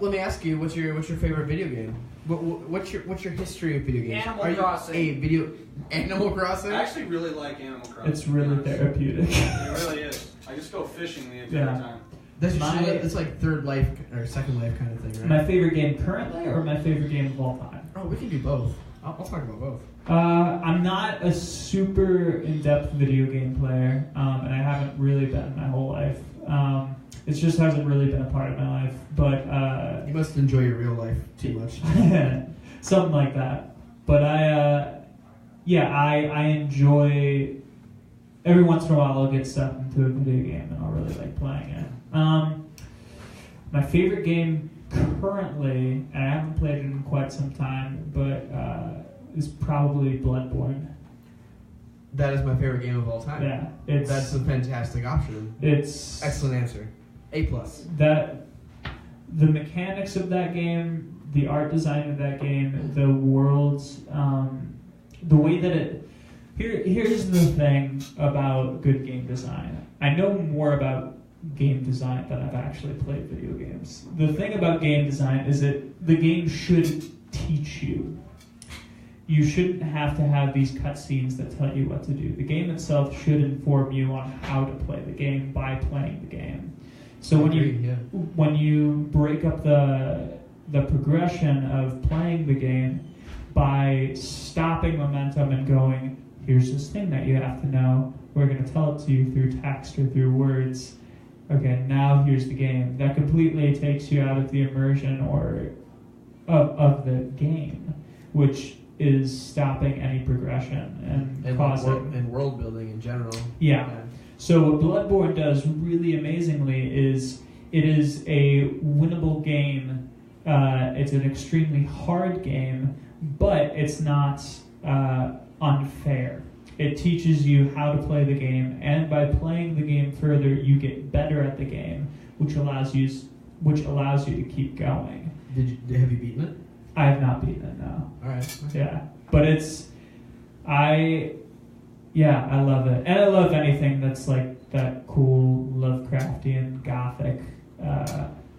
Let me ask you, what's your favorite video game? What's your history of video games? Animal Crossing. Animal Crossing? I actually really like Animal Crossing. It's really therapeutic. It really is. I just go fishing the entire time. That's it's like third life or second life kind of thing, right? My favorite game currently or my favorite game of all time? Oh, we can do both. I'll talk about both. I'm not a super in-depth video game player, and I haven't really been my whole life. It just hasn't really been a part of my life. But you must enjoy your real life too much. Something like that. But I enjoy. Every once in a while, I'll get stuck into a video game, and I'll really like playing it. My favorite game currently, and I haven't played it in quite some time, but is probably Bloodborne. That is my favorite game of all time. Yeah, that's a fantastic option. It's excellent answer. A+. That the mechanics of that game, the art design of that game, the worlds, the way that it. Here's the thing about good game design. I know more about game design than I've actually played video games. The thing about game design is that the game should teach you. You shouldn't have to have these cutscenes that tell you what to do. The game itself should inform you on how to play the game by playing the game. So when you break up the progression of playing the game by stopping momentum and going, here's this thing that you have to know. We're going to tell it to you through text or through words. Okay, now here's the game. That completely takes you out of the immersion or of the game, which is stopping any progression and causing and world building in general. Yeah. So what Bloodborne does really amazingly is it is a winnable game. It's an extremely hard game, but it's not unfair. It teaches you how to play the game, and by playing the game further, you get better at the game, which allows you to keep going. Have you beaten it? I have not beaten it, no. All right. Yeah, but I love it, and I love anything that's like that cool Lovecraftian Gothic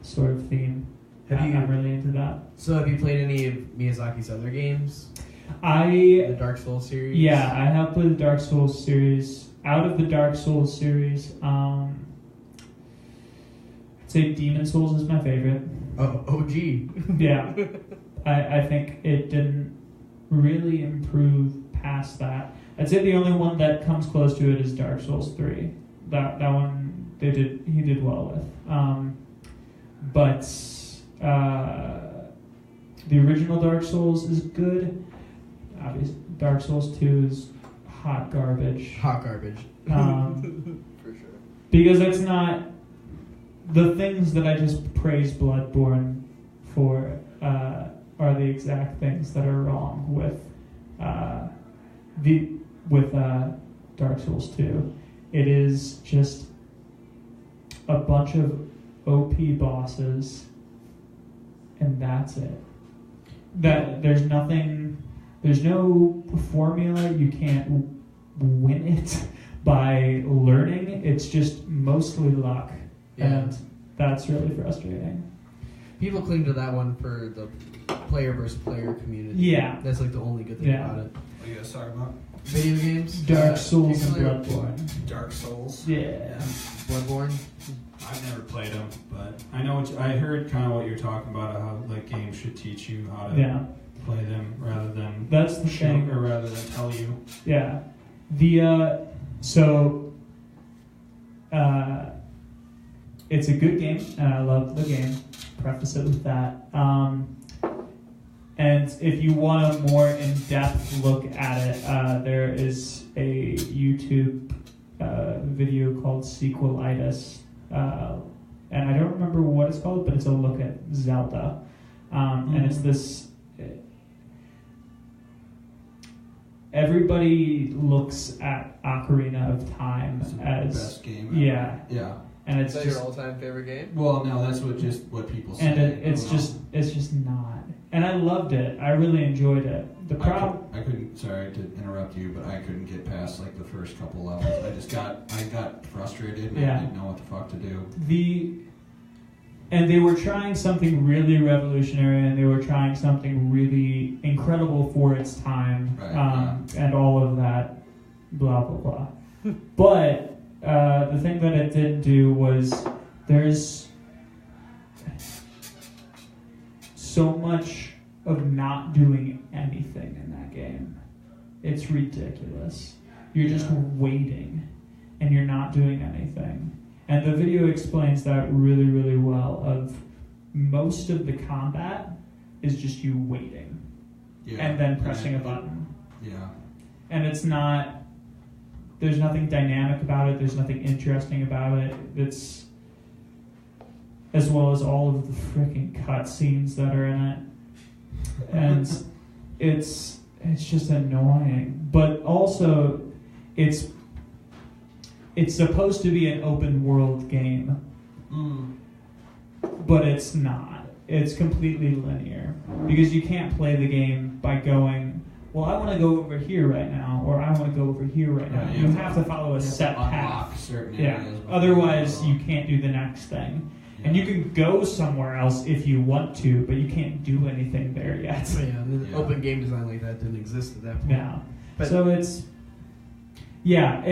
sort of theme. I'm really into that. So have you played any of Miyazaki's other games? The Dark Souls series? Yeah, I have played the Dark Souls series. Out of the Dark Souls series, I'd say Demon Souls is my favorite. Oh, OG. Yeah. I think it didn't really improve past that. I'd say the only one that comes close to it is Dark Souls 3. That one he did well with. But The original Dark Souls is good. Obviously, Dark Souls 2 is hot garbage. Hot garbage. For sure. Because it's not the things that I just praised Bloodborne for are the exact things that are wrong with Dark Souls 2. It is just a bunch of OP bosses, and that's it. There's no formula. You can't win it by learning. It's just mostly luck, and that's really frustrating. People cling to that one for the player versus player community. Yeah, that's like the only good thing about it. What are you guys talking about? Video games, Dark Souls and Bloodborne. Dark Souls. Yeah. Bloodborne. I've never played them, but I know. I heard kind of what you're talking about. How like games should teach you how to play them rather than that's the thing, or rather than tell you. Yeah. It's a good game, and I love the game. Preface it with that. And if you want a more in-depth look at it, there is a YouTube video called Sequelitis. And I don't remember what it's called, but it's a look at Zelda. And it's this... Everybody looks at Ocarina of Time as... the best game ever. Yeah. And it's is that just, your all-time favorite game? Well, no, that's what people say. And it's just not. And I loved it. I really enjoyed it. The problem... I couldn't, sorry to interrupt you, but I couldn't get past like the first couple levels. I got frustrated and I didn't know what the fuck to do. And they were trying something really revolutionary, and they were trying something really incredible for its time, and all of that, blah, blah, blah. But the thing that it didn't do was there's so much of not doing anything in that game. It's ridiculous. You're just waiting, and you're not doing anything. And the video explains that really, really well. Of most of the combat is just you waiting, and then pressing a button. Yeah. And it's not. There's nothing dynamic about it. There's nothing interesting about it. It's as well as all of the freaking cutscenes that are in it, and it's just annoying. But also, it's supposed to be an open world game, but it's not. It's completely linear because you can't play the game by going, well, I want to go over here right now, or I want to go over here right now. You have to follow a set path. Certain areas. Otherwise, you can't do the next thing. Yeah. And you can go somewhere else if you want to, but you can't do anything there yet. Open game design like that didn't exist at that point. Yeah. So it's... Yeah,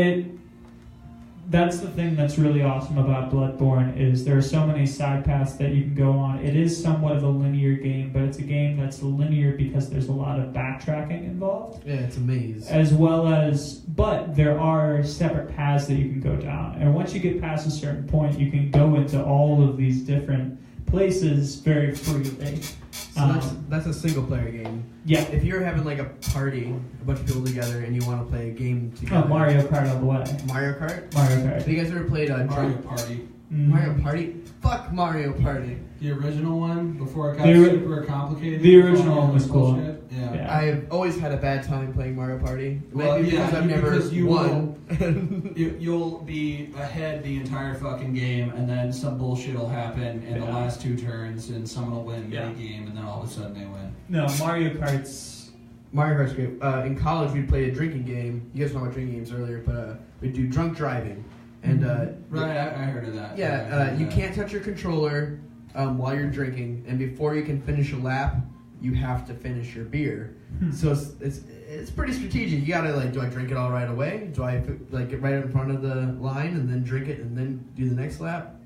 that's the thing that's really awesome about Bloodborne is there are so many side paths that you can go on. It is somewhat of a linear game, but it's a game that's linear because there's a lot of backtracking involved. Yeah, it's a maze. As well as, but there are separate paths that you can go down. And once you get past a certain point, you can go into all of these different places very freely. So that's a single player game. Yeah. If you're having like a party, a bunch of people together, and you want to play a game together. Oh, Mario Kart all the way. Mario Kart? Mario Kart. Have you guys ever played Mario Party? Mario Party? Fuck Mario Party. The original one before it got super complicated. The original one was cool. Yeah. I've always had a bad time playing Mario Party. Well, because I've never won. You'll be ahead the entire fucking game, and then some bullshit will happen in the last two turns, and someone will win the game, and then all of a sudden they win. No, Mario Kart's great. In college, we'd play a drinking game. You guys know about drinking games earlier, but we'd do drunk driving. And right, I heard of that. Yeah, you can't touch your controller while you're drinking, and before you can finish a lap, you have to finish your beer. So it's pretty strategic. You gotta do I drink it all right away? Do I get right in front of the line and then drink it and then do the next lap?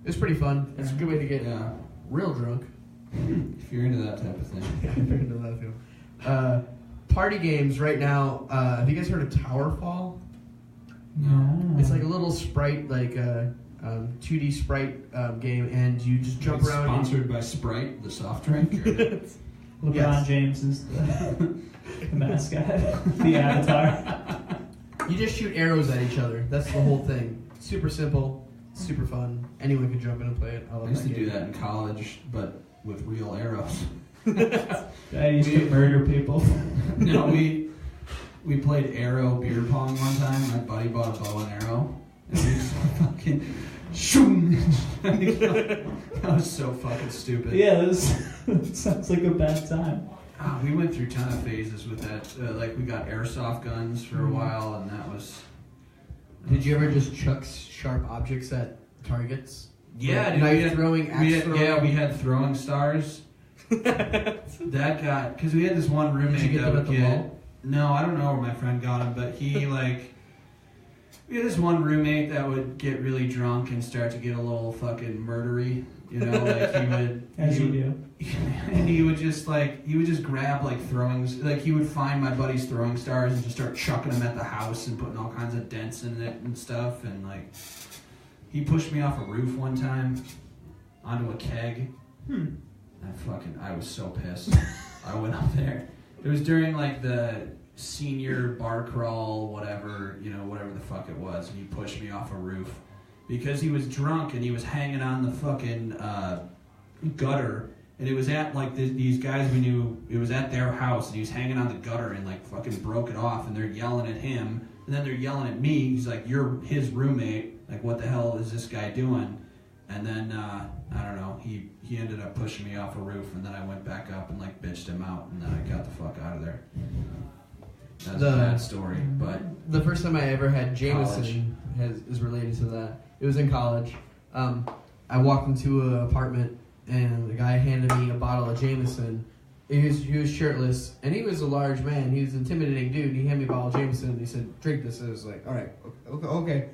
It's pretty fun. It's a good way to get real drunk. If you're into that type of thing. Yeah, if you're into that too. Party games right now. Have you guys heard of Towerfall? No. It's like a little sprite, 2D Sprite game, and you just jump around. Sponsored by Sprite, the soft drink. LeBron Yes. James is the mascot, the avatar. You just shoot arrows at each other. That's the whole thing. Super simple, super fun. Anyone can jump in and play it. I used to do that in college, but with real arrows. I used to murder people. No, we played arrow beer pong one time. My buddy bought a bow and arrow, and we just fucking shoom. That was so fucking stupid. Yeah, it sounds like a bad time. We went through a ton of phases with that. Like we got airsoft guns for a while, and that was. Did you ever just chuck sharp objects at targets? Yeah, Like knife throwing, axe throwing? Yeah, we had throwing stars. That got because we had this one roommate Did you get that them would at the get. mall? No, I don't know where my friend got him, but he like. We had this one roommate that would get really drunk and start to get a little fucking murdery. You know, like he would. As you do. And he would just grab like throwing, like he would find my buddy's throwing stars and just start chucking them at the house and putting all kinds of dents in it and stuff. And like, he pushed me off a roof one time onto a keg. I was so pissed. I went up there. It was during like the senior bar crawl, whatever the fuck it was. And he pushed me off a roof because he was drunk and he was hanging on the fucking gutter. And it was at like these guys we knew, it was at their house, and he was hanging on the gutter and like fucking broke it off, and they're yelling at him, and then they're yelling at me. He's like, "You're his roommate. Like, what the hell is this guy doing?" And then I don't know. He ended up pushing me off a roof, and then I went back up and like bitched him out, and then I got the fuck out of there. That's a bad story, but the first time I ever had Jameson is related to that. It was in college. I walked into an apartment, and the guy handed me a bottle of Jameson. He was shirtless, and he was a large man. He was an intimidating dude. He handed me a bottle of Jameson, and he said, "Drink this." And I was like, "All right, okay."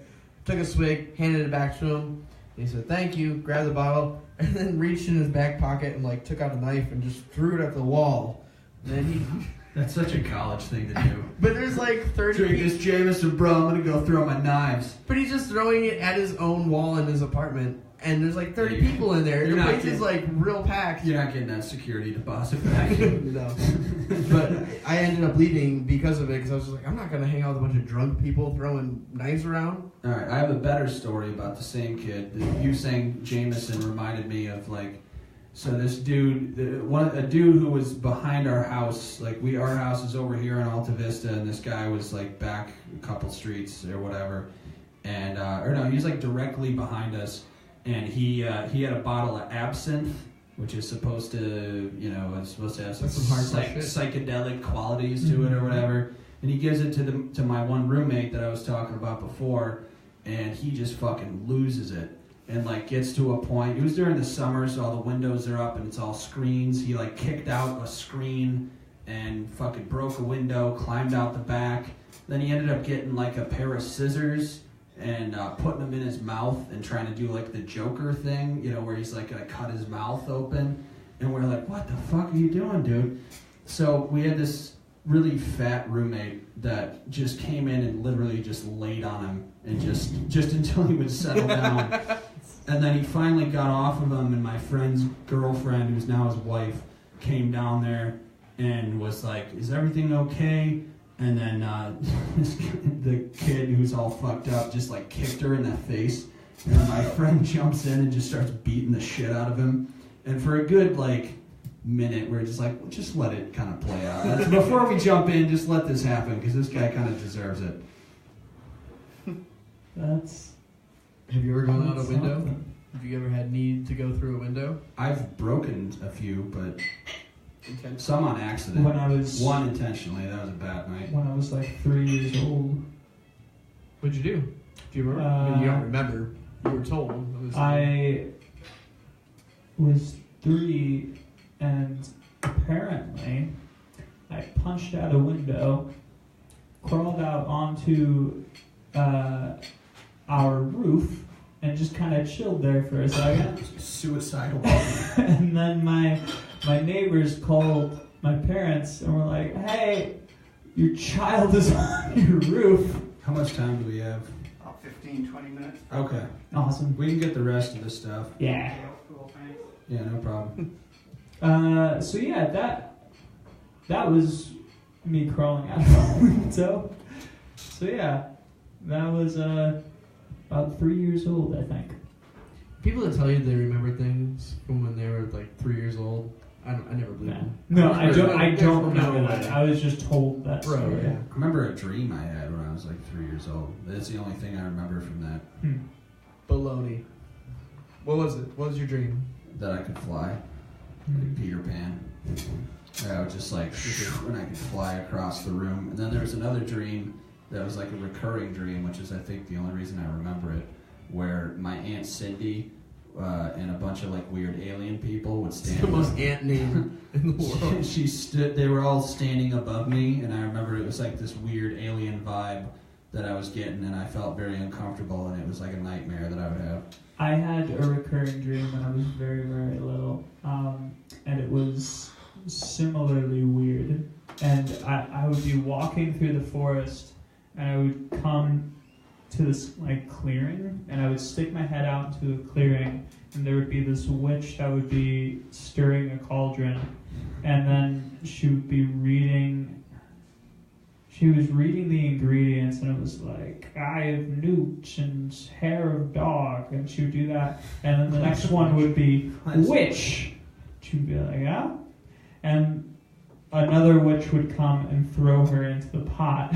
Took a swig, handed it back to him. And he said, "Thank you." Grabbed the bottle, and then reached in his back pocket and like took out a knife and just threw it at the wall. And then he. That's such a college thing to do. But there's like 30 Drink this Jameson, bro. I'm gonna go throw my knives. But he's just throwing it at his own wall in his apartment. And there's like 30 people in there. The place is like real packed. You're not getting that security deposit back. No. But I ended up leaving because of it, because I was just like, I'm not going to hang out with a bunch of drunk people throwing knives around. All right, I have a better story about the same kid. You saying Jameson reminded me of like, so this dude, a dude who was behind our house, like our house is over here in Alta Vista, and this guy was like back a couple streets or whatever. And, he was like directly behind us. And he had a bottle of absinthe, which is supposed to, it's supposed to have some psychedelic qualities to it or whatever. And he gives it to my one roommate that I was talking about before, and he just fucking loses it. And like gets to a point, it was during the summer, so all the windows are up and it's all screens. He like kicked out a screen and fucking broke a window, climbed out the back. Then he ended up getting like a pair of scissors and putting them in his mouth and trying to do like the Joker thing, where he's like gonna cut his mouth open. And we're like, what the fuck are you doing, dude? So we had this really fat roommate that just came in and literally just laid on him and just until he would settle down. And then he finally got off of him, and my friend's girlfriend, who's now his wife, came down there and was like, is everything okay? And then the kid who's all fucked up just like kicked her in the face. And my friend jumps in and just starts beating the shit out of him. And for a good like minute, we're just like, well, just let it kind of play out. Before we jump in, just let this happen, because this guy kind of deserves it. Have you ever gone out a window? Have you ever had need to go through a window? I've broken a few, but some on accident. One intentionally. That was a bad night. When I was like 3 years old. What'd you do? Do you remember? I mean, you don't remember. You were told. I was 3, and apparently I punched out a window, crawled out onto our roof, and just kind of chilled there for a second. Suicidal. And then my neighbors called my parents and were like, "Hey, your child is on your roof." How much time do we have? 15, 20 minutes. Okay. Awesome. We can get the rest of the stuff. Yeah. Okay, cool, thanks. Yeah, no problem. So yeah, that was me crawling out of a window. So yeah, that was about 3 years old, I think. People that tell you they remember things from when they were like 3 years old, I never believe them. No, I don't There's remember no that. way. I was just told that Bro, story. yeah. I remember a dream I had when I was like 3 years old. That's the only thing I remember from that. Baloney. What was it? What was your dream? That I could fly, like Peter Pan. I was just like, and I could fly across the room. And then there was another dream that was like a recurring dream, which is I think the only reason I remember it, where my Aunt Cindy and a bunch of like weird alien people would stand. It's the most ant name in the world. She stood. They were all standing above me, and I remember it was like this weird alien vibe that I was getting, and I felt very uncomfortable, and it was like a nightmare that I would have. I had a recurring dream when I was very, very little, and it was similarly weird. And I would be walking through the forest, and I would come to this like clearing, and I would stick my head out into the clearing, and there would be this witch that would be stirring a cauldron, and then she would be reading. She was reading the ingredients, and it was like eye of newt and hair of dog, and she would do that, and then the next one would be witch. She'd be like, yeah, and another witch would come and throw her into the pot.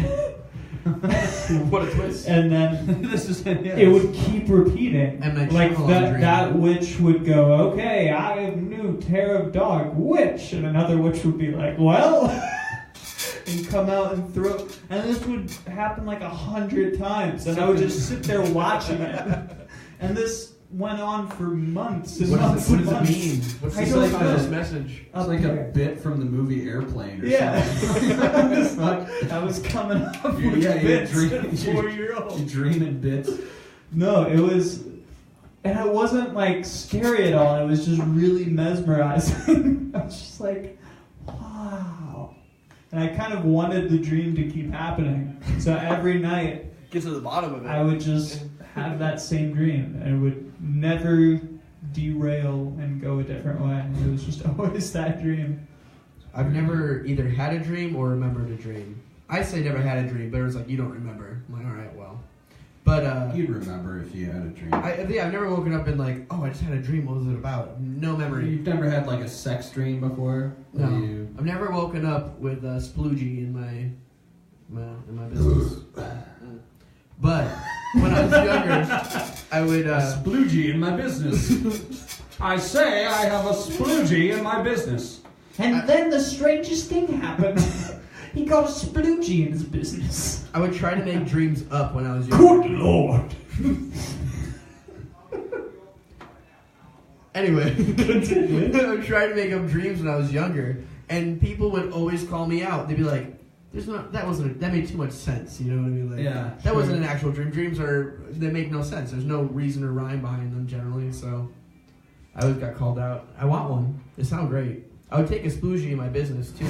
What a twist! And then it would keep repeating. And like that witch would go, okay, eye of newt, hair of dog, witch, and another witch would be like, well, and come out and throw. And this would happen like 100 times, and I would just sit there watching it. And this went on for months and months. What does it mean? What's the I don't know. this message? It's like a bit from the movie Airplane or something. I was coming up with bits at 4-year-old. You dream in bits. No, it was, and it wasn't like scary at all. It was just really mesmerizing. I was just like, wow. And I kind of wanted the dream to keep happening. So every night, Get to the bottom of it. I would just have that same dream, and it would never derail and go a different way. It was just always that dream. I've never either had a dream or remembered a dream. I say never had a dream, but it was like, you don't remember. I'm like, all right, well. But you'd remember if you had a dream. I've never woken up and like, oh, I just had a dream. What was it about? No memory. You've never had like a sex dream before? No. I've never woken up with a sploogie in my business. But when I was younger, I would sploogie in my business. I say I have a sploogie in my business. And then the strangest thing happened. He got a sploogie in his business. I would try to make dreams up when I was younger. Good Lord. Anyway, I would try to make up dreams when I was younger, and people would always call me out. They'd be like, that made too much sense, you know what I mean? Like, yeah, that wasn't an actual dream. Dreams they make no sense. There's no reason or rhyme behind them generally, so I always got called out. I want one. They sound great. I would take a sploogie in my business too,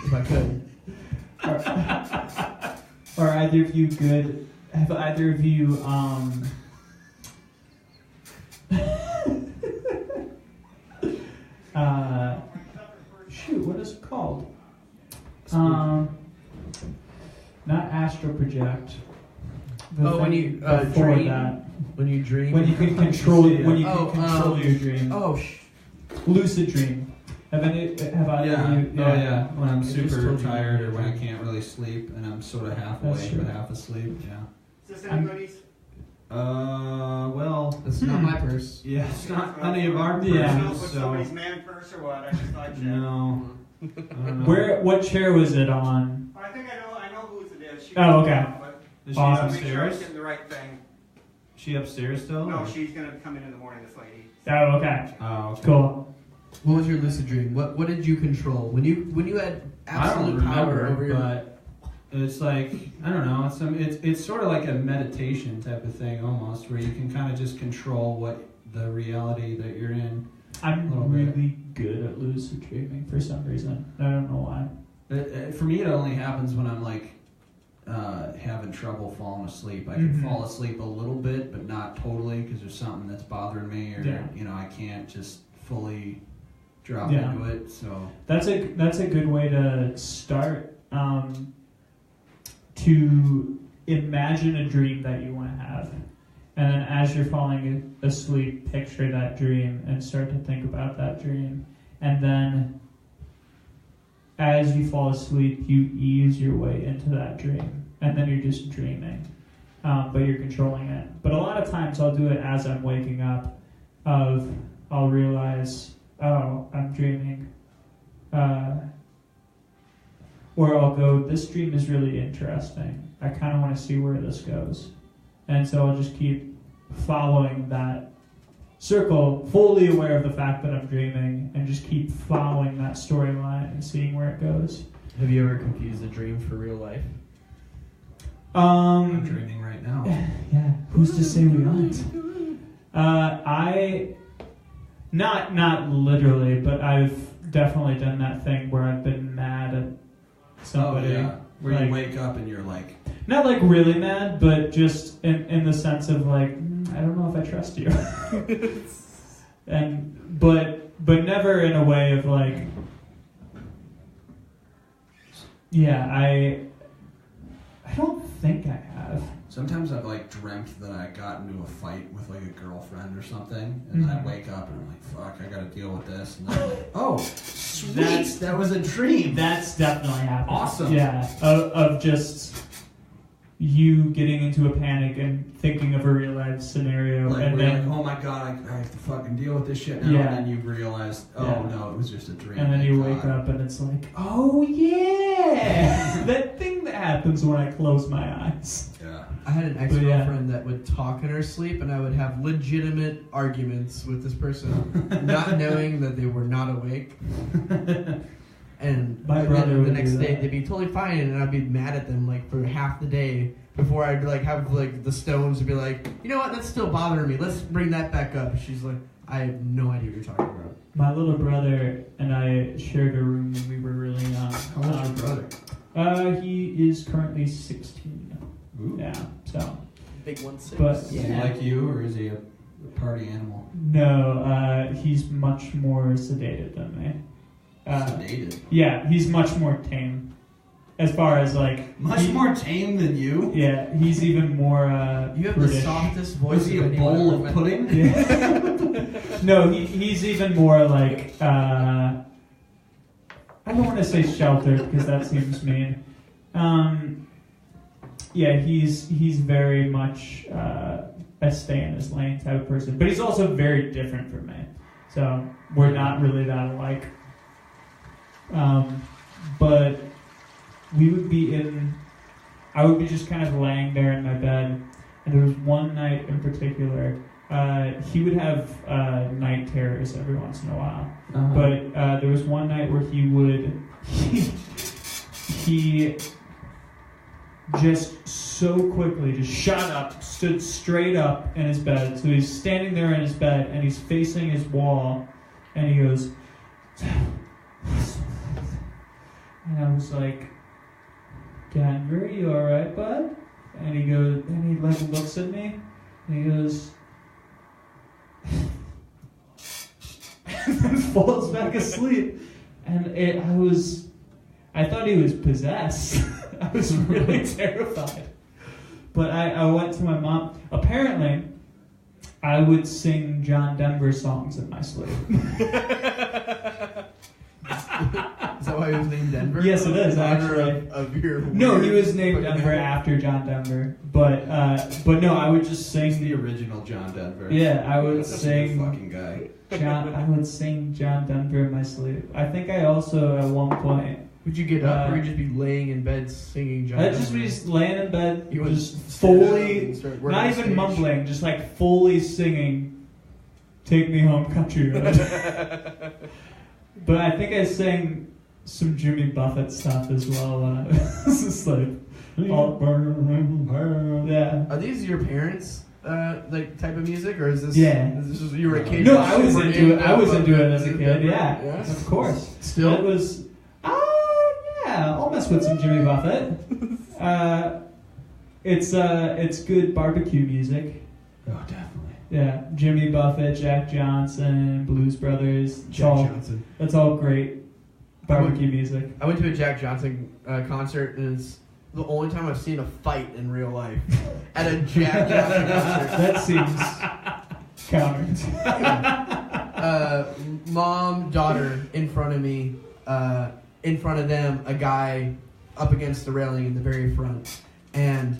if I could. Are either of you good? Have either of you shoot, what is it called? Not astral project. When you dream. That. When you dream. When you can control. When you can control your dream. Lucid dream. Have either of you? Yeah. When I'm super tired or when I can't really sleep and I'm sort of half awake but half asleep. Yeah. Is this anybody's? Well, it's not my purse. Yeah, it's not any of our purses. Yeah. Was somebody's man purse or what? I just thought you. No. I don't know. What chair was it on? I think I know who it is. Okay. Is she Make upstairs? sure I'm getting the right thing. She upstairs still? No, or? she's gonna come in the morning. This lady. Oh, okay. Oh, okay. Cool. What was your lucid dream? What did you control when you had absolute power over your? But it's like I don't know. It's sort of like a meditation type of thing almost, where you can kind of just control what the reality that you're in. I'm really good at lucid dreaming for some reason. I don't know why. For me, it only happens when I'm like having having trouble falling asleep. I can fall asleep a little bit, but not totally because there's something that's bothering me, or I can't just fully drop into it. So that's a good way to start. To imagine a dream that you want to have, and then as you're falling asleep, picture that dream and start to think about that dream, and then as you fall asleep, you ease your way into that dream, and then you're just dreaming, but you're controlling it. But a lot of times I'll do it as I'm waking up. I'll realize, oh, I'm dreaming, or I'll go, this dream is really interesting. I kind of want to see where this goes, and so I'll just keep following that circle, fully aware of the fact that I'm dreaming, and just keep following that storyline and seeing where it goes. Have you ever confused a dream for real life? I'm dreaming right now. Yeah, who's to say we aren't? Not literally, but I've definitely done that thing where I've been mad at somebody. Oh, yeah. Where like, you wake up and you're like... Not like really mad, but just in the sense of like, I don't know if I trust you. But never in a way of like, yeah, I don't think I have. Sometimes I've like dreamt that I got into a fight with like a girlfriend or something, and then I wake up and I'm like, fuck, I gotta deal with this. And then I'm like, oh, sweet, that was a dream. That's definitely happened. Awesome. Yeah, of just you getting into a panic and thinking of a real life scenario, like, and then like, oh my god, I have to fucking deal with this shit now. Yeah. And then you realize, oh no, it was just a dream. And then you wake up and it's like, oh yeah, that thing that happens when I close my eyes. Yeah. I had an ex-girlfriend that would talk in her sleep, and I would have legitimate arguments with this person, not knowing that they were not awake. And My brother the would next do day that. they'd be totally fine, and I'd be mad at them like for half the day before I'd like have like the stones to be like, you know what, that's still bothering me. Let's bring that back up. She's like, I have no idea what you're talking about. My little brother and I shared a room when we were really young. How old's your brother? He is currently 16. Ooh. Yeah, so. Big 1-6. But Is he like you, or is he a party animal? no, he's much more sedated than me. Sedated? Yeah, he's much more tame. As far as like... More tame than you? Yeah, he's even more You have British. the softest voice. Was he a of anyone bowl I've of met. pudding? Yeah. No, he's even more like... I don't want to say sheltered because that seems mean. Yeah, he's very much a stay in his lane type of person. But he's also very different from me. So we're not really that alike. But we would be I would be just kind of laying there in my bed, and there was one night in particular, he would have night terrors every once in a while, but there was one night where he just so quickly just shot up, stood straight up in his bed, so he's standing there in his bed, and he's facing his wall, and he goes, and I was like, Denver, you alright, bud? And he goes, and he like looks at me, and he goes, and then falls back asleep. And I thought he was possessed. I was really terrified. But I went to my mom. Apparently, I would sing John Denver songs in my sleep. Is that why he was named Denver? Yes, it is, In honor actually. Of your No, he weird was named fucking Denver name. after John Denver. But no, I would just He's sing. the original John Denver. Yeah, I would That's a sing. good fucking guy. I would sing John Denver in my sleep. I think I also at one point. Would you get up, or would you just be laying in bed singing John I'd just be Denver? just laying in bed, You would just stand up fully, and start working not the even stage. mumbling, just like fully singing "Take Me Home, Country Road." But I think I sang some Jimmy Buffett stuff as well when I was asleep. Yeah. Are these your parents' like type of music, or is this? Yeah. Is this just, you were a kid? No, I was super into it. into I was into it as a Denver? kid. Yeah, Yeah? of course. Still? It was. Yeah, I'll mess with some Jimmy Buffett. It's good barbecue music. Oh, definitely. Yeah, Jimmy Buffett, Jack Johnson, Blues Brothers. Johnson. That's all great barbecue music. I went to a Jack Johnson concert, and it's the only time I've seen a fight in real life. At a Jack Johnson concert. That seems counter. Mom, daughter in front of me, in front of them, a guy up against the railing in the very front. And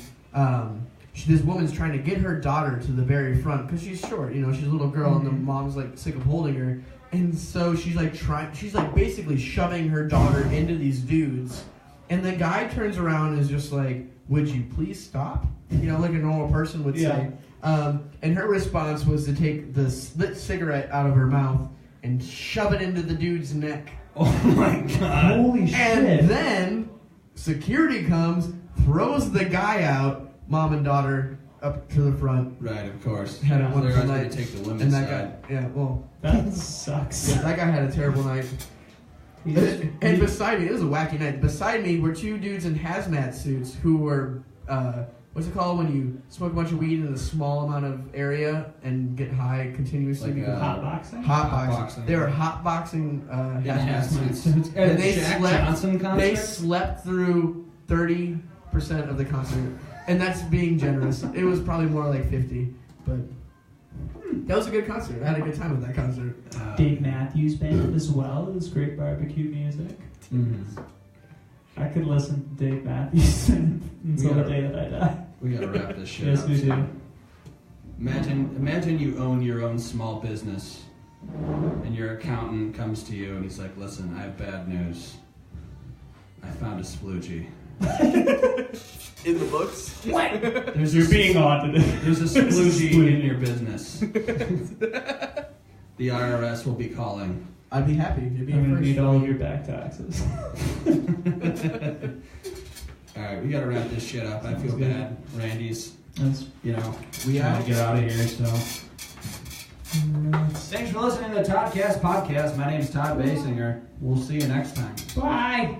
this woman's trying to get her daughter to the very front because she's short, she's a little girl, and the mom's like sick of holding her. And so she's like basically shoving her daughter into these dudes. And the guy turns around and is just like, "Would you please stop?" Like a normal person would say. And her response was to take the lit cigarette out of her mouth and shove it into the dude's neck. Oh my God. Holy shit. And then security comes, throws the guy out, mom and daughter up to the front. Right, of course. Had a wonderful They're night. going to take the And women's that side. guy, That sucks. that guy had a terrible night. And beside me, it was a wacky night. Beside me were two dudes in hazmat suits who were, what's it called when you smoke a bunch of weed in a small amount of area and get high continuously? Like, Hotboxing? Hotboxing. They were hotboxing hazmat suits. And And they Jack slept. Johnson concert? They slept through 30% of the concert, and that's being generous. It was probably more like 50, but that was a good concert. I had a good time with that concert. Dave Matthews Band as well. It was great barbecue music. Mm-hmm. I could listen to Dave Matthews until the day that I die. We got to wrap this shit Yes, up. we do. Imagine you own your own small business, and your accountant comes to you and he's like, "Listen, I have bad news. I found a sploogey." In the books? You're being audited. There's a sploogey in your business. The IRS will be calling. I'd be happy. It'd be I'm a going to first need for all me. of your back taxes. Alright, we gotta wrap this shit up. I feel bad. Randy's, That's we out. gotta get out of here, so. Thanks for listening to the Toddcast podcast. My name's Todd Baysinger. We'll see you next time. Bye.